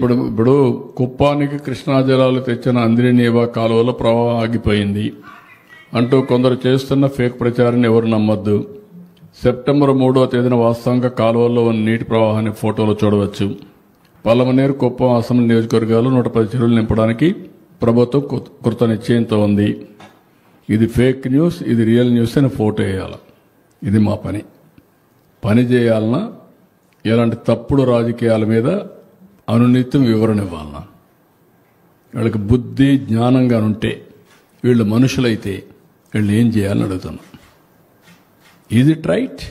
ఇప్పుడు కుప్పానికి కృష్ణా జలాలు తెచ్చిన అంద్రినీవా కాలువలో ప్రవాహం ఆగిపోయింది అంటూ కొందరు చేస్తున్న ఫేక్ ప్రచారాన్ని ఎవరు నమ్మొద్దు. సెప్టెంబర్ 3వ తేదీన వాస్తవంగా కాలువల్లో ఉన్న నీటి ప్రవాహాన్ని ఫోటోలో చూడవచ్చు. పల్లమనేరు, కుప్పం అసెంబ్లీ నియోజకవర్గాలు 110 చెరువులు నింపడానికి ప్రభుత్వం కృత నిశ్చయంతో ఉంది. ఇది ఫేక్ న్యూస్, ఇది రియల్ న్యూస్ అని ఫోటో వేయాలి. ఇది మా పని చేయాలన్నా ఇలాంటి తప్పుడు రాజకీయాల మీద అనునిత్యం వివరణ ఇవ్వాలన్నా, వీళ్ళకి బుద్ధి జ్ఞానంగా ఉంటే, వీళ్ళు మనుషులైతే వీళ్ళు ఏం చేయాలని అడుగుతున్నా. Is it right?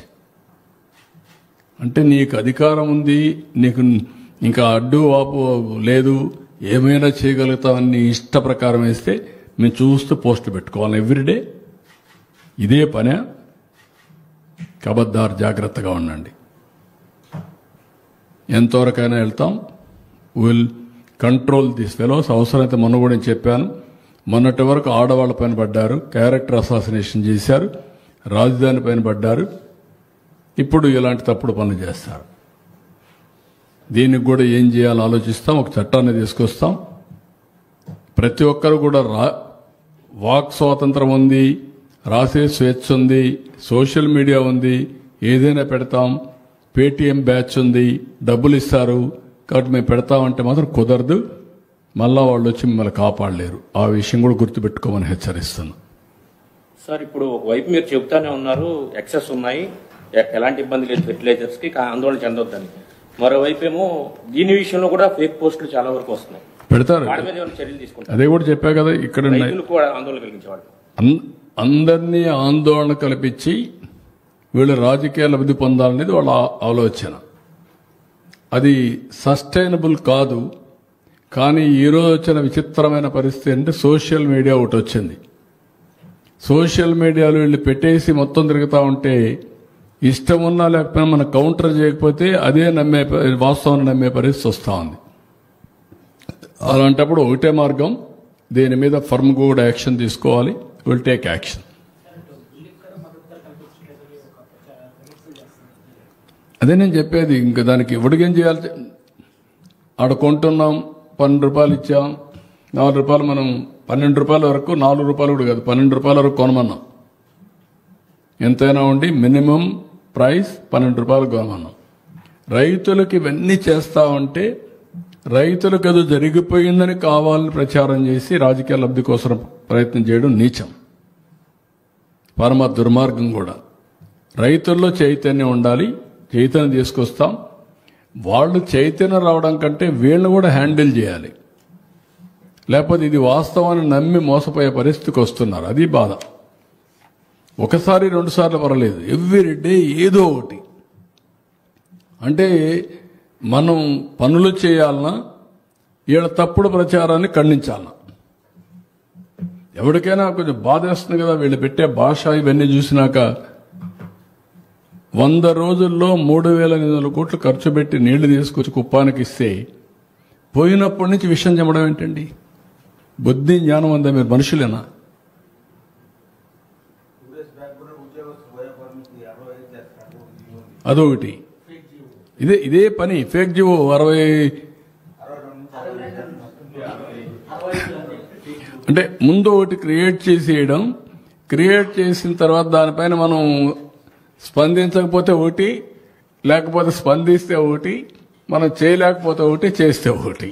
అంటే నీకు అధికారం ఉంది, నీకు ఇంకా అడ్డు వాపు లేదు, ఏమైనా చేయగలుగుతామని నీ ఇష్ట ప్రకారం వేస్తే మేము చూస్తూ పోస్ట్ పెట్టుకోవాలి ఎవ్రీడే. ఇదే పనే. కబద్దార్, జాగ్రత్తగా ఉండండి. ఎంతవరకైనా వెళ్తాం. Will control this fellows. అవసరమైతే మొన్న కూడా నేను చెప్పాను, మొన్నటి వరకు ఆడవాళ్ల పైన పడ్డారు, క్యారెక్టర్ అసాసినేషన్ చేశారు, రాజధాని పైన పడ్డారు, ఇప్పుడు ఇలాంటి తప్పుడు పనులు చేస్తారు. దీనికి కూడా ఏం చేయాలో ఆలోచిస్తాం. ఒక చట్టాన్ని తీసుకొస్తాం. ప్రతి ఒక్కరు కూడా వాక్ స్వాతంత్రం ఉంది, రాసే స్వేచ్ఛ ఉంది, సోషల్ మీడియా ఉంది, ఏదైనా పెడతాం. పేటీఎం బ్యాచ్ ఉంది, డబ్బులు ఇస్తారు కాబట్టి మేము పెడతామంటే మాత్రం కుదరదు. మళ్ళా వాళ్ళు వచ్చి మిమ్మల్ని కాపాడలేరు. ఆ విషయం కూడా గుర్తుపెట్టుకోమని హెచ్చరిస్తున్నాను. సార్, ఇప్పుడు ఒకవైపు మీరు చెబుతానే ఉన్నారు ఎక్సెస్ ఉన్నాయి, ఎలాంటి ఇబ్బంది లేదు ఫెర్టిలైజర్స్ కి, ఆందోళన చెందొద్దని. మరోవైపు ఏమో దీని విషయంలో కూడా ఫేక్ పోస్టులు చాలా వరకు వస్తున్నాయి, పెడతారు. చర్యలు తీసుకుంటారు. అదే కూడా చెప్పా కదా, ఇక్కడ కూడా ఆందోళన కలిగించేవాళ్ళు అందరినీ ఆందోళన కల్పించి వీళ్ళు రాజకీయ లబ్ధి పొందాలనేది వాళ్ళ ఆలోచన. అది సస్టైనబుల్ కాదు. కానీ ఈరోజు వచ్చిన విచిత్రమైన పరిస్థితి అంటే సోషల్ మీడియా ఒకటి వచ్చింది. సోషల్ మీడియాలో వీళ్ళు పెట్టేసి మొత్తం తిరుగుతూ ఉంటే ఇష్టం ఉన్నా లేకపోయినా మనం కౌంటర్ చేయకపోతే అదే వాస్తవాన్ని నమ్మే పరిస్థితి వస్తూ ఉంది. అలాంటప్పుడు ఒకటే మార్గం, దీని మీద ఫర్మ్ కూడా యాక్షన్ తీసుకోవాలి. Will take action. అదే నేను చెప్పేది. ఇంకా దానికి ఇవ్వడికేం చేయాలి? ఆడ కొంటున్నాం, 12 రూపాయలు ఇచ్చాం, 4 రూపాయలు మనం 12 రూపాయల వరకు, 4 రూపాయలు కూడా కాదు 12 రూపాయల వరకు కొనమన్నాం. ఎంతైనా ఉండి మినిమం ప్రైస్ 12 రూపాయలు కొనమన్నాం. రైతులకు ఇవన్నీ చేస్తా ఉంటే రైతులకు అది జరిగిపోయిందని కావాలని ప్రచారం చేసి రాజకీయ లబ్ధి కోసం ప్రయత్నం చేయడం నీచం, పరమ దుర్మార్గం కూడా. రైతుల్లో చైతన్యం ఉండాలి, చైతన్యం తీసుకొస్తాం. వాళ్ళు చైతన్యం రావడం కంటే వీళ్ళని కూడా హ్యాండిల్ చేయాలి. లేకపోతే ఇది వాస్తవాన్ని నమ్మి మోసపోయే పరిస్థితికి వస్తున్నారు. అది బాధ. ఒకసారి 2 సార్లు పర్వాలేదు, ఎవ్రీడే ఏదో ఒకటి. అంటే మనం పనులు చేయాలన్నా వీళ్ళ తప్పుడు ప్రచారాన్ని ఖండించాలన్నా. ఎవరికైనా కొంచెం బాధేస్తుంది కదా వీళ్ళు పెట్టే భాష. ఇవన్నీ చూసినాక 100 రోజుల్లో 3,800 కోట్లు ఖర్చు పెట్టి నీళ్లు తీసుకొచ్చి కుప్పానికి ఇస్తే పోయినప్పటి నుంచి విషయం చెప్పడం ఏంటండి? బుద్ధి జ్ఞానం అంతా మీరు మనుషులేనా? అదొకటి. ఇదే పని. ఫేక్ జివో 60 అంటే ముందు ఒకటి క్రియేట్ చేసేయడం, క్రియేట్ చేసిన తర్వాత దానిపైన మనం స్పందించకపోతే ఒకటి, లేకపోతే స్పందిస్తే ఒకటి, మనం చేయలేకపోతే ఒకటి, చేస్తే ఒకటి.